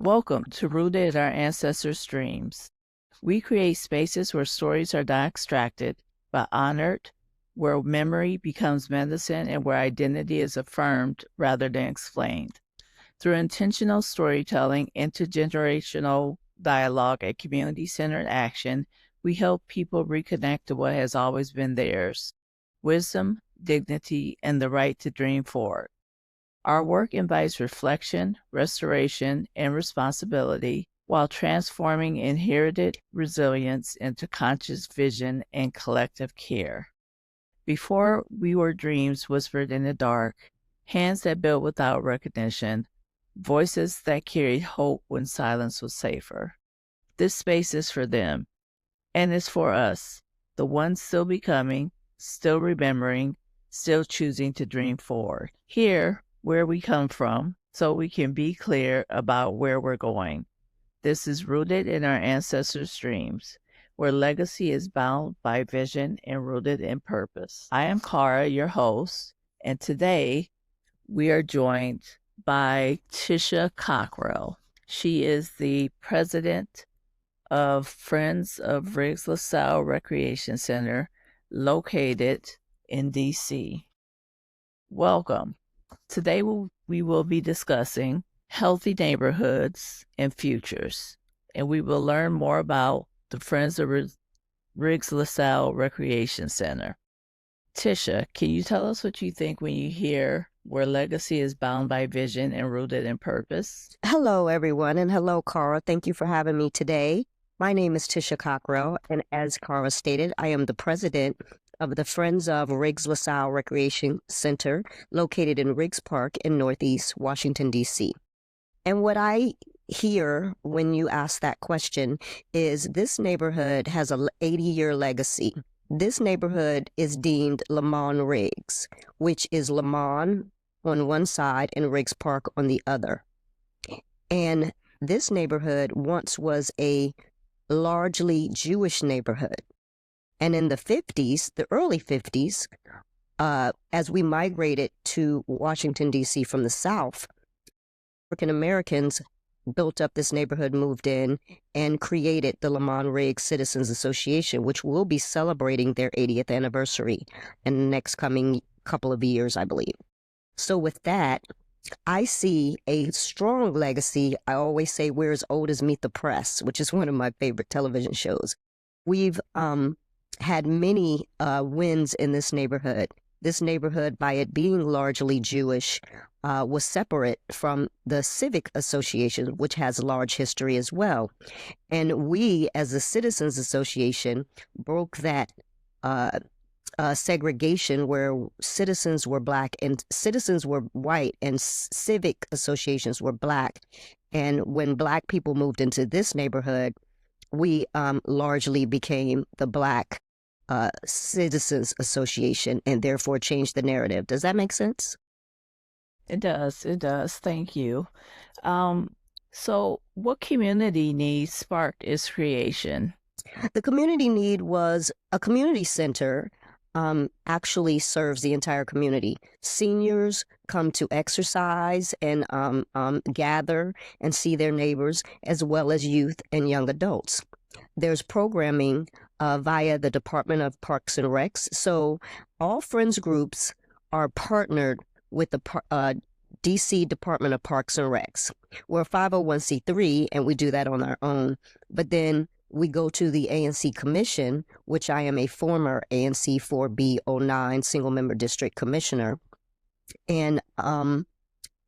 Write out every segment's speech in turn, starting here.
Welcome to Rooted in Our Ancestors' Dreams. We create spaces where stories are not extracted, but honored, where memory becomes medicine, and where identity is affirmed rather than explained. Through intentional storytelling, intergenerational dialogue, and community-centered action, we help people reconnect to what has always been theirs: wisdom, dignity, and the right to dream forward. Our work invites reflection, restoration, and responsibility while transforming inherited resilience into conscious vision and collective care. Before we were dreams whispered in the dark, hands that built without recognition, voices that carried hope when silence was safer. This space is for them, and it's for us, the ones still becoming, still remembering, still choosing to dream forward. Here, where we come from, so we can be clear about where we're going. This is Rooted in Our Ancestors' Dreams, where legacy is bound by vision and rooted in purpose. I am Cara, your host, and today we are joined by Tisha Cockrell. She is the president of Friends of Riggs-LaSalle Recreation Center, located in D.C. Welcome. Today we will be discussing healthy neighborhoods and futures, and we will learn more about the Friends of Riggs-LaSalle Recreation Center. Tisha, can you tell us what you think when you hear where legacy is bound by vision and rooted in purpose? Hello, everyone, and hello, Cara. Thank you for having me today. My name is Tischa Cockrell, and as Cara stated, I am the president of the Friends of Riggs-LaSalle Recreation Center, located in Riggs Park in Northeast Washington, D.C. And what I hear when you ask that question is this neighborhood has an 80-year legacy. This neighborhood is deemed Lamont Riggs, which is Lamont on one side and Riggs Park on the other. And this neighborhood once was a largely Jewish neighborhood. And in the 50s, the early 50s, as we migrated to Washington, D.C. from the South, African Americans built up this neighborhood, moved in, and created the Lamont Riggs Citizens Association, which will be celebrating their 80th anniversary in the next coming couple of years, I believe. So with that, I see a strong legacy. I always say we're as old as Meet the Press, which is one of my favorite television shows. We've had many wins in this neighborhood. This neighborhood, by it being largely Jewish, was separate from the Civic Association, which has a large history as well. And we, as the Citizens Association, broke that segregation where citizens were black and citizens were white and civic associations were black. And when black people moved into this neighborhood, we largely became the Black Citizens Association and therefore changed the narrative. Does that make sense? It does. It does. Thank you. So what community needs sparked its creation? The community need was a community center. Actually serves the entire community. Seniors come to exercise and gather and see their neighbors, as well as youth and young adults. There's programming via the Department of Parks and Recs. So all Friends groups are partnered with the DC Department of Parks and Recs. We're a 501c3 and we do that on our own. But then we go to the ANC Commission, which I am a former ANC 4B09 single member district commissioner. And from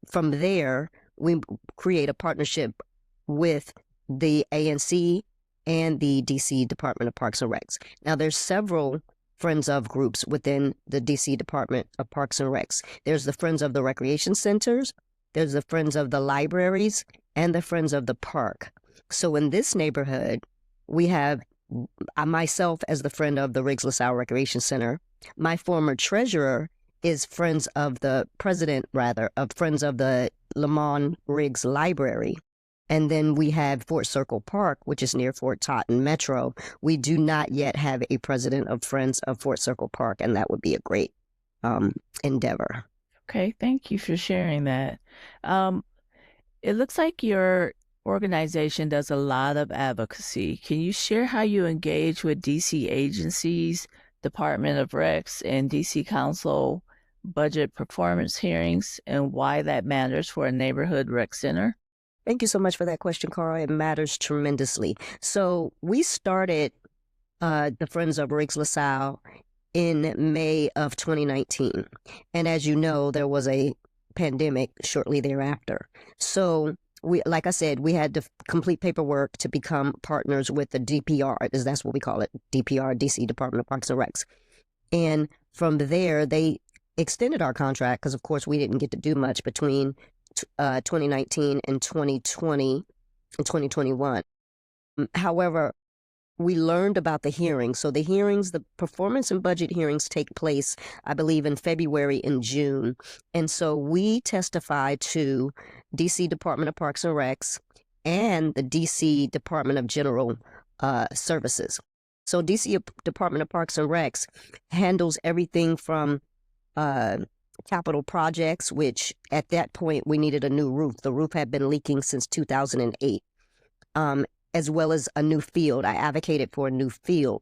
there, we create a partnership with the ANC and the DC Department of Parks and Recs. Now, there's several Friends of groups within the DC Department of Parks and Recs. There's the Friends of the Recreation Centers, there's the Friends of the Libraries, and the Friends of the Park. So in this neighborhood, we have myself as the friend of the Riggs-LaSalle Recreation Center. My former treasurer is Friends of the President, rather, of Friends of the Lamont Riggs Library. And then we have Fort Circle Park, which is near Fort Totten Metro. We do not yet have a president of Friends of Fort Circle Park, and that would be a great endeavor. Okay, thank you for sharing that. It looks like your organization does a lot of advocacy. Can you share how you engage with DC agencies, Department of Recs, and DC Council budget performance hearings, and why that matters for a neighborhood rec center? Thank you so much for that question, Carl. It matters tremendously. So we started the Friends of Riggs-LaSalle in May of 2019. And as you know, there was a pandemic shortly thereafter. So we, like I said, we had to complete paperwork to become partners with the DPR, as that's what we call it, DPR, DC Department of Parks and Recs. And from there, they extended our contract because, of course, we didn't get to do much between 2019 and 2020 and 2021. However, we learned about the hearings. So the hearings, the performance and budget hearings take place, I believe, in February and June. And so we testified to DC Department of Parks and Recs and the DC Department of General Services. So DC Department of Parks and Recs handles everything from capital projects, which at that point we needed a new roof. The roof had been leaking since 2008. As well as a new field. I advocated for a new field.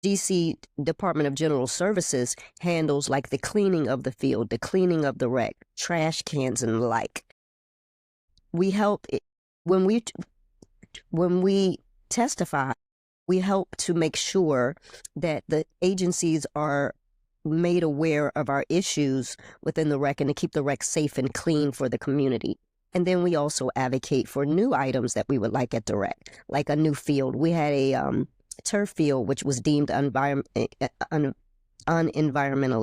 DC Department of General Services handles like the cleaning of the field, the cleaning of the wreck, trash cans and the like. We help when we testify, we help to make sure that the agencies are made aware of our issues within the wreck and to keep the wreck safe and clean for the community. And then we also advocate for new items that we would like at the rec, like a new field. We had a turf field, which was deemed unenvironmentally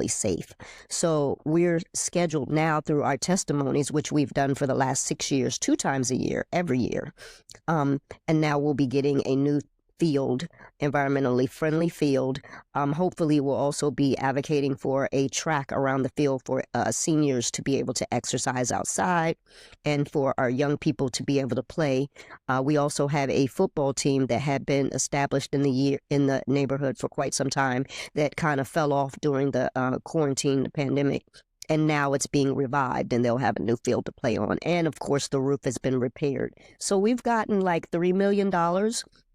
safe. So we're scheduled now through our testimonies, which we've done for the last 6 years, 2 times a year, every year. And now we'll be getting a new field, environmentally friendly field. Hopefully we'll also be advocating for a track around the field for seniors to be able to exercise outside and for our young people to be able to play. We also have a football team that had been established in the neighborhood for quite some time that kind of fell off during the quarantine, the pandemic. And now it's being revived and they'll have a new field to play on. And of course, the roof has been repaired. So we've gotten like $3 million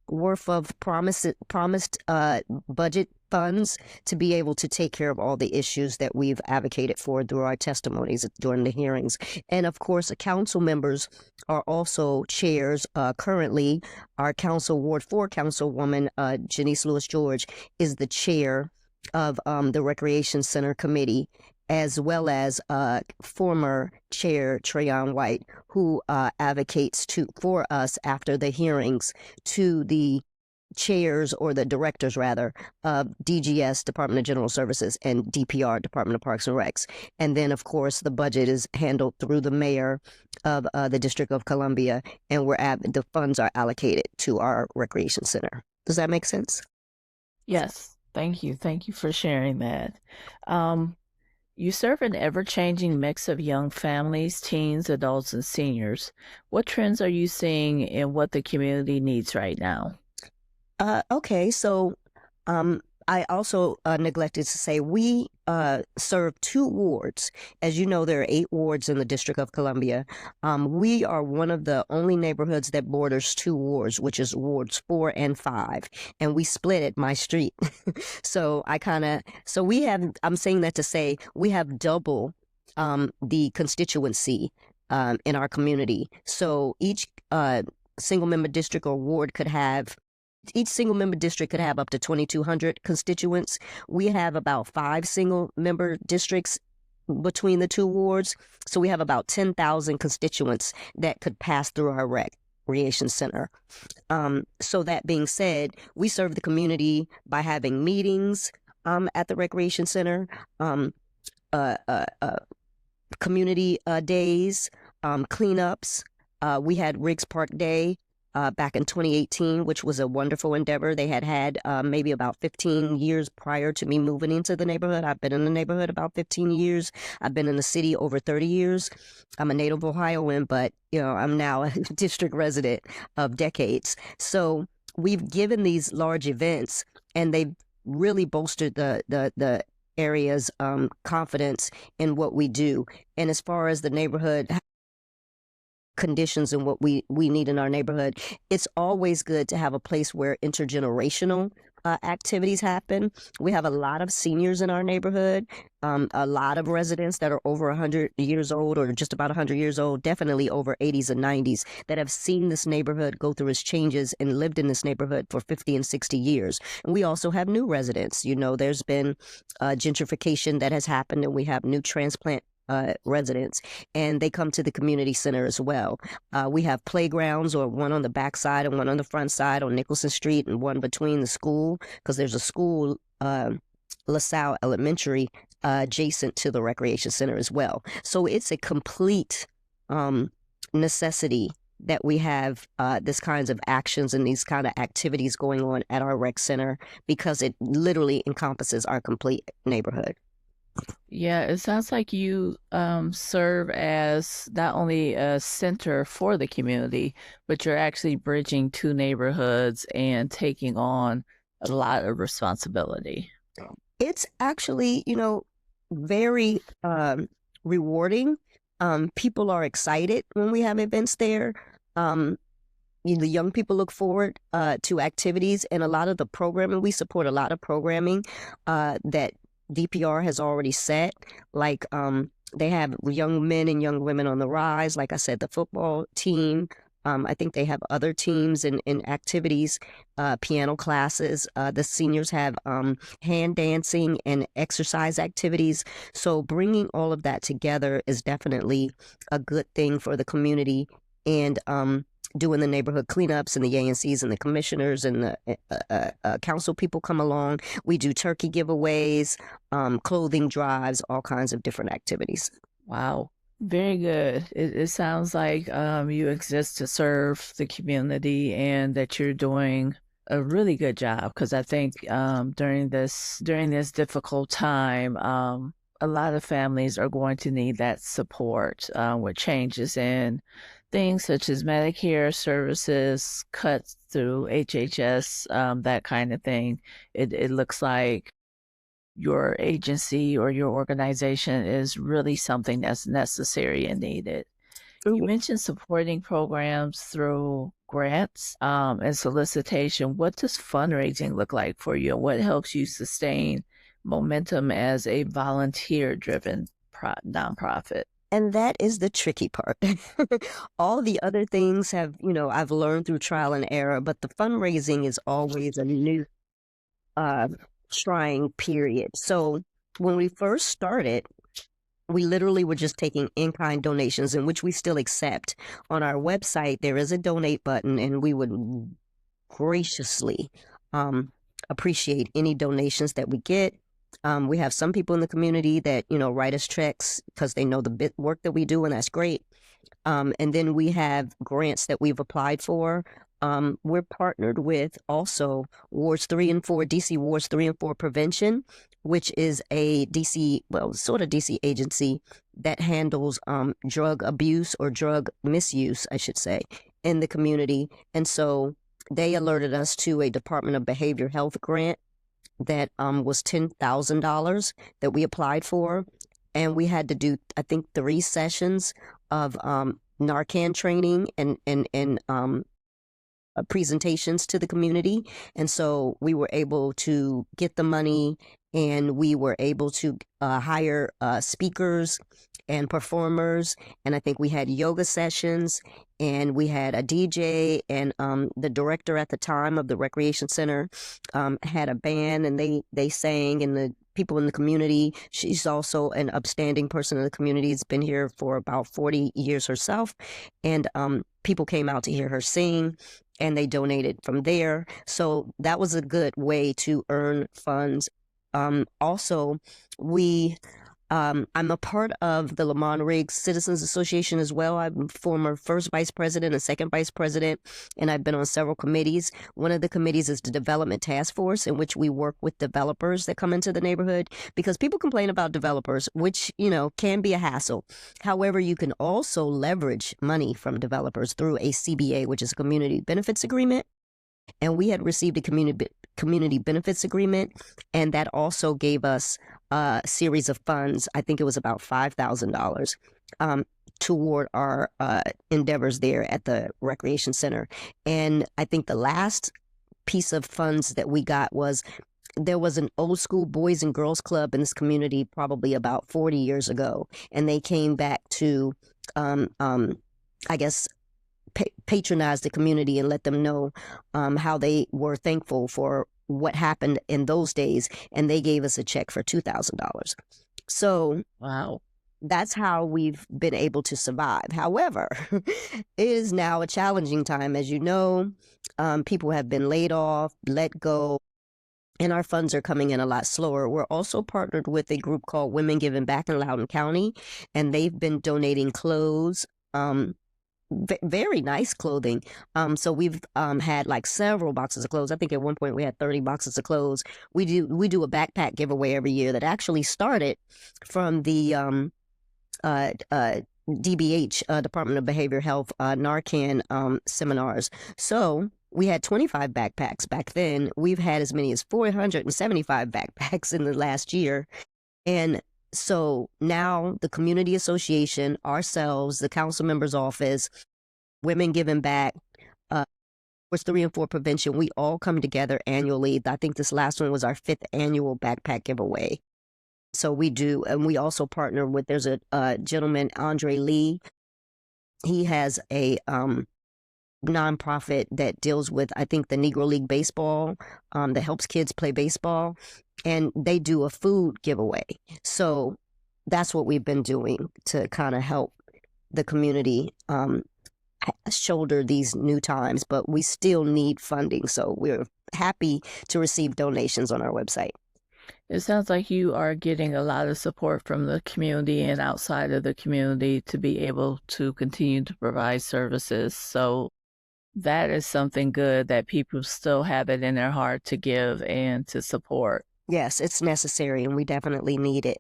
worth of promised budget funds to be able to take care of all the issues that we've advocated for through our testimonies during the hearings. And of course, council members are also chairs. Currently, our Ward 4 Councilwoman, Janice Lewis-George, is the chair of the Recreation Center Committee, as well as former chair Trayon White, who advocates for us after the hearings to the chairs, or the directors rather, of DGS, Department of General Services, and DPR, Department of Parks and Recs. And then, of course, the budget is handled through the mayor of the District of Columbia, and the funds are allocated to our recreation center. Does that make sense? Yes. Thank you. Thank you for sharing that. You serve an ever-changing mix of young families, teens, adults, and seniors. What trends are you seeing in what the community needs right now? Okay, so I also neglected to say we serve 2 wards. As you know, there are 8 wards in the District of Columbia. We are one of the only neighborhoods that borders 2 wards, which is wards 4 and 5, and we split at my street. So we have, I'm saying that to say we have double the constituency in our community. So each single-member district or ward could have each single-member district could have up to 2,200 constituents. We have about 5 single-member districts between the 2 wards, so we have about 10,000 constituents that could pass through our recreation center. So that being said, we serve the community by having meetings at the recreation center, community days, cleanups. We had Riggs Park Day back in 2018, which was a wonderful endeavor. They had maybe about 15 years prior to me moving into the neighborhood. I've been in the neighborhood about 15 years. I've been in the city over 30 years. I'm a native Ohioan, but I'm now a district resident of decades. So we've given these large events, and they've really bolstered the area's confidence in what we do. And as far as the neighborhood conditions and what we need in our neighborhood, it's always good to have a place where intergenerational activities happen. We have a lot of seniors in our neighborhood, a lot of residents that are over 100 years old or just about 100 years old, definitely over 80s and 90s, that have seen this neighborhood go through its changes and lived in this neighborhood for 50 and 60 years. And we also have new residents. You know, there's been gentrification that has happened, and we have new transplant residents, and they come to the community center as well. We have playgrounds, or one on the back side and one on the front side on Nicholson Street, and one between the school, because there's a school, LaSalle Elementary, adjacent to the recreation center as well. So it's a complete necessity that we have this kinds of actions and these kind of activities going on at our rec center, because it literally encompasses our complete neighborhood. Yeah, it sounds like you serve as not only a center for the community, but you're actually bridging two neighborhoods and taking on a lot of responsibility. It's actually, you know, very rewarding. People are excited when we have events there. The young people look forward to activities, and a lot of the programming, we support a lot of programming that DPR has already set. Like they have young men and young women on the rise. Like I said, the football team. I think they have other teams and activities, piano classes. The seniors have hand dancing and exercise activities. So bringing all of that together is definitely a good thing for the community. And doing the neighborhood cleanups, and the ANCs and the commissioners and the council people come along. We do turkey giveaways, clothing drives, all kinds of different activities. Wow. Very good. It sounds like you exist to serve the community, and that you're doing a really good job, because I think during this difficult time, a lot of families are going to need that support with changes in things such as Medicare services, cuts through HHS, that kind of thing. It looks like your agency or your organization is really something that's necessary and needed. You mentioned supporting programs through grants and solicitation. What does fundraising look like for you, and what helps you sustain momentum as a volunteer-driven nonprofit? And that is the tricky part. All the other things have, you know, I've learned through trial and error, but the fundraising is always a new trying period. So when we first started, we literally were just taking in-kind donations, in which we still accept. On our website, there is a donate button, and we would graciously appreciate any donations that we get. We have some people in the community that, you know, write us checks because they know the work that we do, and that's great. And then we have grants that we've applied for. We're partnered with also Wards 3 and 4, DC Wards 3 and 4 Prevention, which is a DC, well, sort of DC agency that handles drug abuse, or drug misuse, I should say, in the community. And so they alerted us to a Department of Behavioral Health grant that was $10,000 that we applied for. And we had to do, I think, 3 sessions of Narcan training and presentations to the community. And so we were able to get the money, and we were able to hire speakers and performers. And I think we had yoga sessions, and we had a DJ, and the director at the time of the recreation center had a band, and they sang, and the people in the community. She's also an upstanding person in the community. Has been here for about 40 years herself. And people came out to hear her sing, and they donated from there. So that was a good way to earn funds. Also, I'm a part of the Lamont Riggs Citizens Association as well. I'm former first vice president and second vice president, and I've been on several committees. One of the committees is the Development Task Force, in which we work with developers that come into the neighborhood, because people complain about developers, which, you know, can be a hassle. However, you can also leverage money from developers through a CBA, which is a community benefits agreement. And we had received a community benefits agreement, and that also gave us a series of funds. I think it was about $5,000 toward our endeavors there at the recreation center. And I think the last piece of funds that we got was there was an old school boys and girls club in this community probably about 40 years ago, and they came back to I guess patronize the community and let them know how they were thankful for what happened in those days, and they gave us a check for $2,000. So Wow. that's how we've been able to survive. However, it is now a challenging time. As you know, people have been laid off, let go, and our funds are coming in a lot slower. We're also partnered with a group called Women Giving Back in Loudoun County, and they've been donating clothes, very nice clothing. So we've had like several boxes of clothes. I think at one point we had 30 boxes of clothes. We do a backpack giveaway every year that actually started from the DBH, Department of Behavioral Health, Narcan seminars. So we had 25 backpacks back then. We've had as many as 475 backpacks in the last year. And so now the community association, ourselves, the council member's office, Women Giving Back, was 3 and 4 prevention. We all come together annually. I think this last one was our 5th annual backpack giveaway. So we do, and we also partner with, there's a gentleman, Andre Lee. He has a nonprofit that deals with, I think, the Negro League Baseball, that helps kids play baseball, and they do a food giveaway. So that's what we've been doing to kind of help the community shoulder these new times, but we still need funding. So we're happy to receive donations on our website. It sounds like you are getting a lot of support from the community and outside of the community to be able to continue to provide services. So that is something good that people still have it in their heart to give and to support. Yes, it's necessary, and we definitely need it.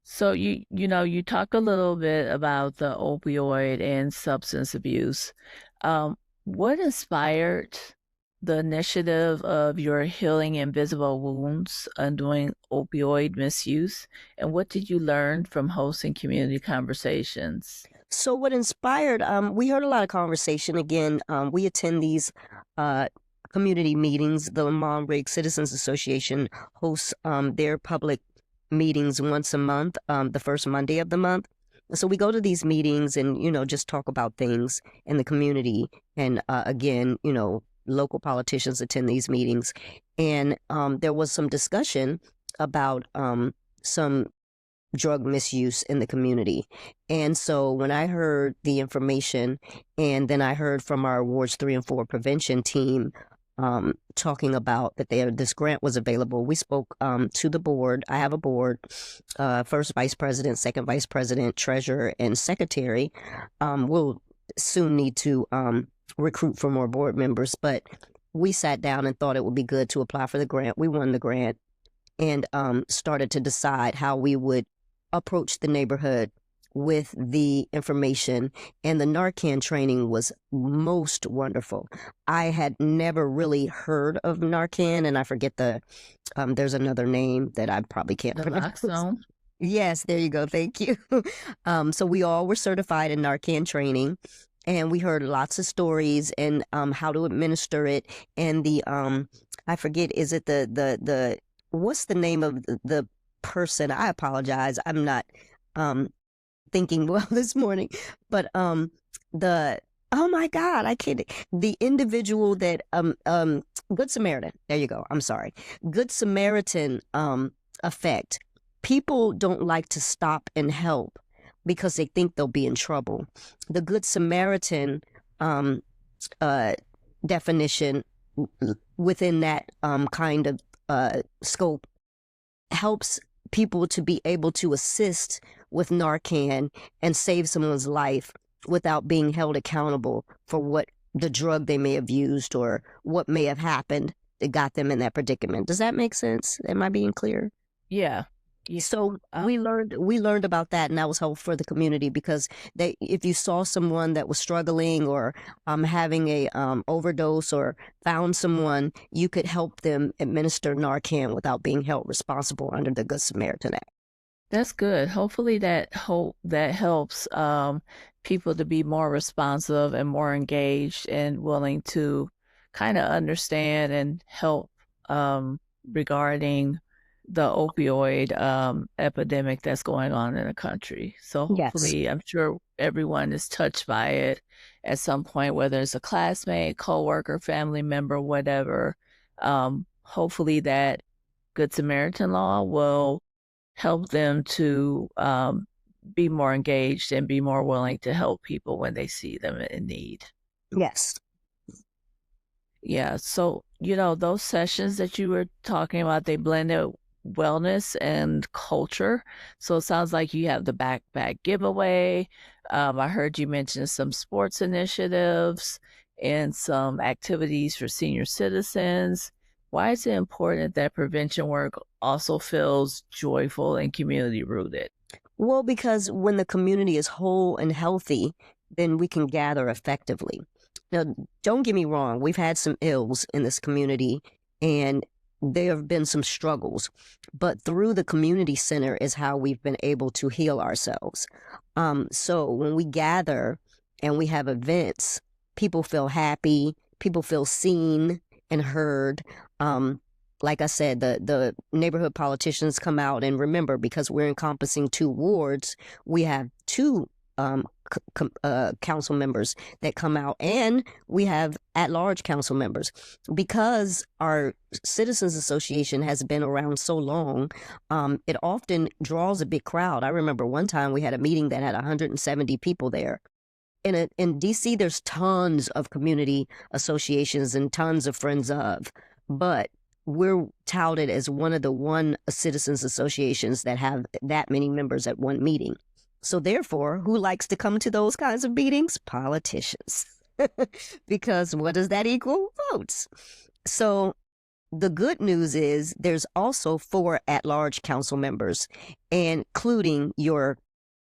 So you talk a little bit about the opioid and substance abuse. What inspired the initiative of your Healing Invisible Wounds, Undoing Opioid Misuse, and what did you learn from hosting community conversations? So what inspired, we heard a lot of conversation. Again, we attend these community meetings. The Lamont Riggs Citizens Association hosts their public meetings once a month, the first Monday of the month. So we go to these meetings and, just talk about things in the community. And again, local politicians attend these meetings. And there was some discussion about some drug misuse in the community. And so when I heard the information, and then I heard from our Wards 3 and 4 prevention team talking about that this grant was available, we spoke to the board. I have a board, first vice president, second vice president, treasurer, and secretary. We'll soon need to recruit for more board members, but we sat down and thought it would be good to apply for the grant. We won the grant and started to decide how we would approach the neighborhood with the information, and the Narcan training was most wonderful. I had never really heard of Narcan, and I forget there's another name that I probably can't pronounce. Naloxone. Yes, there you go. Thank you. So we all were certified in Narcan training, and we heard lots of stories and how to administer it. And I forget, is it the what's the name of the person? I apologize. I'm not thinking well this morning, but oh my God, I can't. The individual that Good Samaritan. There you go. I'm sorry. Good Samaritan effect. People don't like to stop and help because they think they'll be in trouble. The Good Samaritan definition within that kind of scope helps people to be able to assist with Narcan and save someone's life without being held accountable for what the drug they may have used or what may have happened that got them in that predicament. Does that make sense? Am I being clear? Yeah. So we learned about that, and that was helpful for the community because if you saw someone that was struggling or having a overdose or found someone, you could help them administer Narcan without being held responsible under the Good Samaritan Act. That's good. Hopefully that helps people to be more responsive and more engaged and willing to kind of understand and help regarding the opioid epidemic that's going on in the country. So Yes. hopefully, I'm sure everyone is touched by it at some point, whether it's a classmate, coworker, family member, whatever. Hopefully, that Good Samaritan law will help them to be more engaged and be more willing to help people when they see them in need. Yes. Yeah. So, those sessions that you were talking about, they blended wellness and culture. So it sounds like you have the backpack giveaway. I heard you mention some sports initiatives and some activities for senior citizens. Why is it important that prevention work also feels joyful and community rooted? Well, because when the community is whole and healthy, then we can gather effectively. Now, don't get me wrong, we've had some ills in this community and there have been some struggles, but through the community center is how we've been able to heal ourselves. So when we gather and we have events, people feel happy, people feel seen and heard. Like I said, the neighborhood politicians come out, and remember, because we're encompassing 2 wards, we have 2 council members that come out, and we have at-large council members. Because our Citizens Association has been around so long, it often draws a big crowd. I remember one time we had a meeting that had 170 people there. In DC, there's tons of community associations and tons of friends of, but we're touted as one of the citizens associations that have that many members at one meeting. So therefore, who likes to come to those kinds of meetings? Politicians. Because what does that equal? Votes. So the good news is there's also 4 at-large council members, including your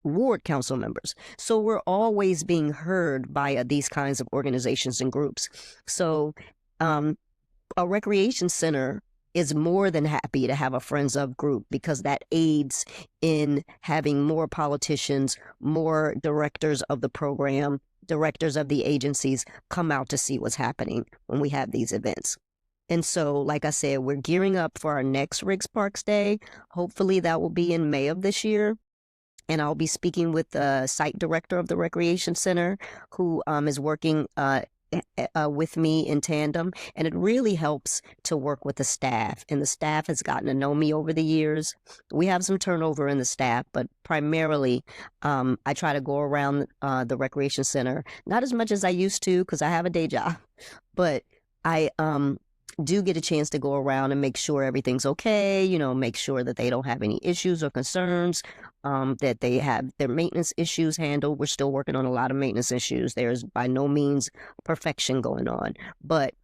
ward council members. So we're always being heard by these kinds of organizations and groups. So a recreation center is more than happy to have a Friends of group, because that aids in having more politicians, more directors of the program, directors of the agencies come out to see what's happening when we have these events. And so, like I said, we're gearing up for our next Riggs Parks Day. Hopefully that will be in May of this year. And I'll be speaking with the site director of the Recreation Center, who is working with me in tandem. And it really helps to work with the staff. And the staff has gotten to know me over the years. We have some turnover in the staff, but primarily I try to go around the Recreation Center, not as much as I used to because I have a day job, but I do get a chance to go around and make sure everything's okay, make sure that they don't have any issues or concerns, that they have their maintenance issues handled. We're still working on a lot of maintenance issues. There's by no means perfection going on, but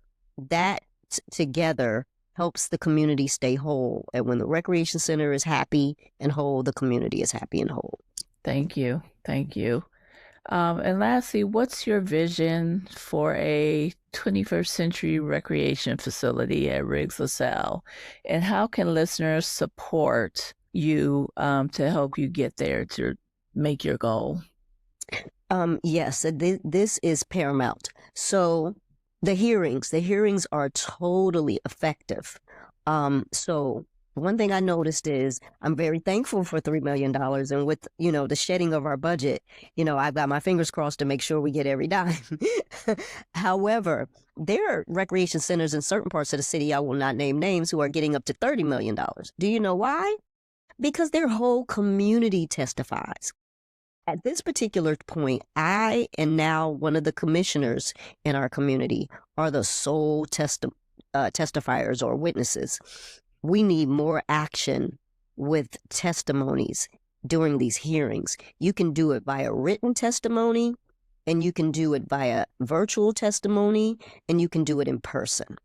that together helps the community stay whole. And when the Recreation Center is happy and whole, the community is happy and whole. Thank you. Thank you. And lastly, what's your vision for a 21st century recreation facility at Riggs-LaSalle? And how can listeners support you to help you get there to make your goal? Yes, this is paramount. So the hearings are totally effective. So one thing I noticed is I'm very thankful for $3 million. And with, the shedding of our budget, I've got my fingers crossed to make sure we get every dime. However, there are recreation centers in certain parts of the city, I will not name names, who are getting up to $30 million. Do you know why? Because their whole community testifies. At this particular point, I and now one of the commissioners in our community are the sole testifiers or witnesses. We need more action with testimonies during these hearings. You can do it via written testimony, and you can do it via virtual testimony, and you can do it in person.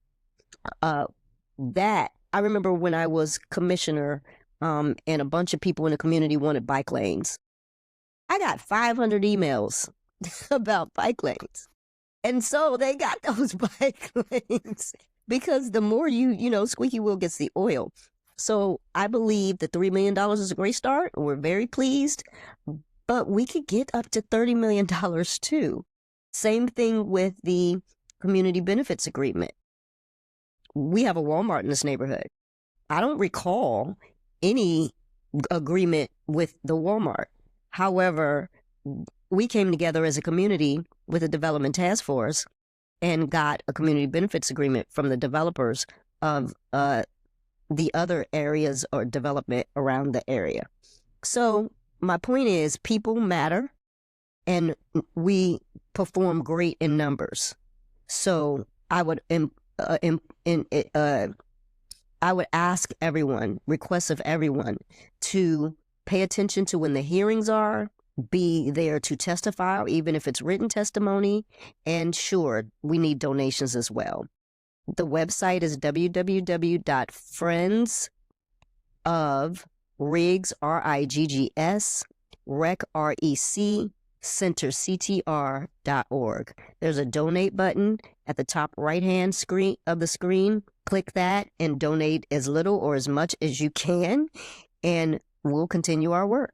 That I remember when I was commissioner, and a bunch of people in the community wanted bike lanes. I got 500 emails about bike lanes. And so they got those bike lanes because the more squeaky wheel gets the oil. So I believe the $3 million is a great start. We're very pleased, but we could get up to $30 million too. Same thing with the community benefits agreement. We have a Walmart in this neighborhood. I don't recall any agreement with the Walmart. However, we came together as a community with a development task force and got a community benefits agreement from the developers of the other areas or development around the area. So my point is, people matter, and we perform great in numbers. So I would I would ask everyone, request of everyone, to pay attention to when the hearings are, be there to testify, even if it's written testimony, and sure, we need donations as well. The website is www.friendsofriggs, R-I-G-G-S, rec, R-E-C, centerctr.org. There's a donate button at the top right-hand screen of the screen. Click that and donate as little or as much as you can, and we'll continue our work.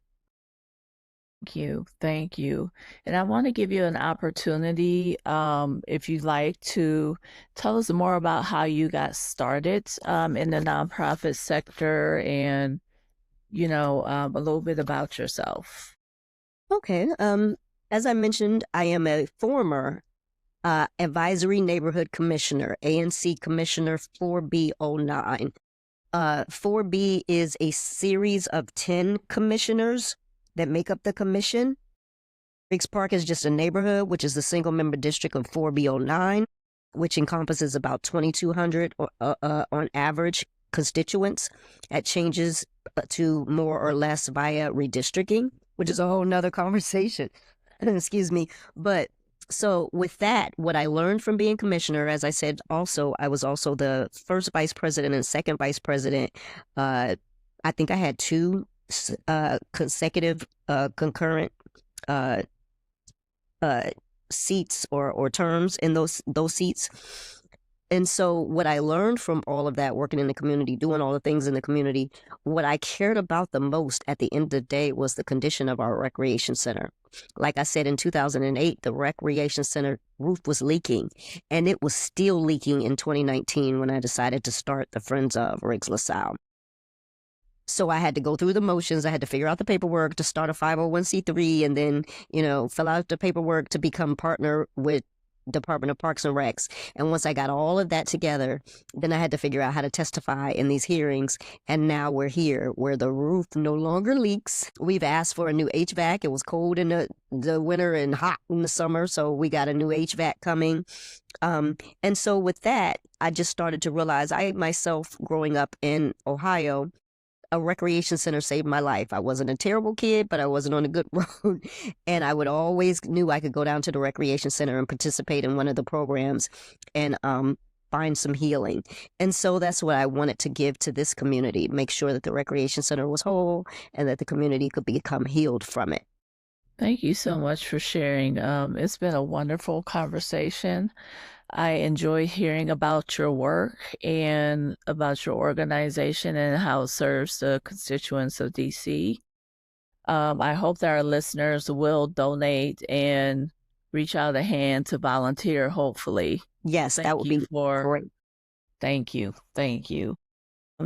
Thank you. Thank you. And I want to give you an opportunity, if you'd like to tell us more about how you got started in the nonprofit sector and, a little bit about yourself. Okay. As I mentioned, I am a former Advisory Neighborhood Commissioner, ANC Commissioner 4B09. 4B is a series of 10 commissioners that make up the commission. Riggs Park is just a neighborhood, which is the single member district of 4B09, which encompasses about 2,200 on average constituents. That changes to more or less via redistricting, which is a whole nother conversation. Excuse me. But so with that, what I learned from being commissioner, as I said, also, I was also the first vice president and second vice president. I think I had two consecutive concurrent seats or terms in those seats. And so what I learned from all of that, working in the community, doing all the things in the community, what I cared about the most at the end of the day was the condition of our recreation center. Like I said, in 2008, the recreation center roof was leaking, and it was still leaking in 2019 when I decided to start the Friends of Riggs-LaSalle. So I had to go through the motions. I had to figure out the paperwork to start a 501c3 and then, fill out the paperwork to become partner with Department of Parks and Recs. And once I got all of that together, then I had to figure out how to testify in these hearings. And now we're here where the roof no longer leaks. We've asked for a new HVAC. It was cold in the winter and hot in the summer, so we got a new HVAC coming. And so with that, I just started to realize I myself, growing up in Ohio, a recreation center saved my life. I wasn't a terrible kid, but I wasn't on a good road. And I would always knew I could go down to the recreation center and participate in one of the programs and find some healing. And so that's what I wanted to give to this community, make sure that the recreation center was whole and that the community could become healed from it. Thank you so much for sharing. It's been a wonderful conversation. I enjoy hearing about your work and about your organization and how it serves the constituents of DC. I hope that our listeners will donate and reach out a hand to volunteer, hopefully. Yes, that would be great. Thank you. Thank you.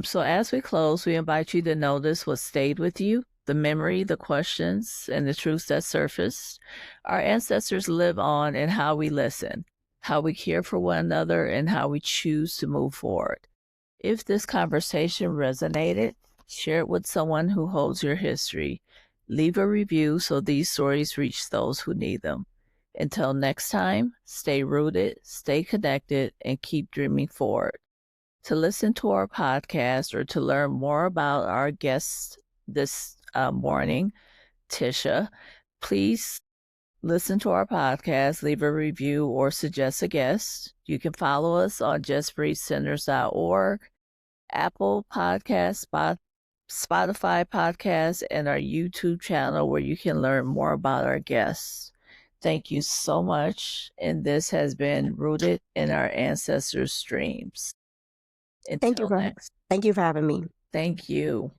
So as we close, we invite you to notice what stayed with you, the memory, the questions, and the truths that surfaced. Our ancestors live on in how we listen, how we care for one another, and how we choose to move forward. If this conversation resonated, share it with someone who holds your history. Leave a review so these stories reach those who need them. Until next time, stay rooted, stay connected, and keep dreaming forward. To listen to our podcast or to learn more about our guest this morning, Tisha, please listen to our podcast, leave a review, or suggest a guest. You can follow us on justbreathecenters.org, Apple Podcasts, Spotify Podcasts, and our YouTube channel where you can learn more about our guests. Thank you so much. And this has been Rooted in Our Ancestors' Dreams. Thank you for having me. Thank you.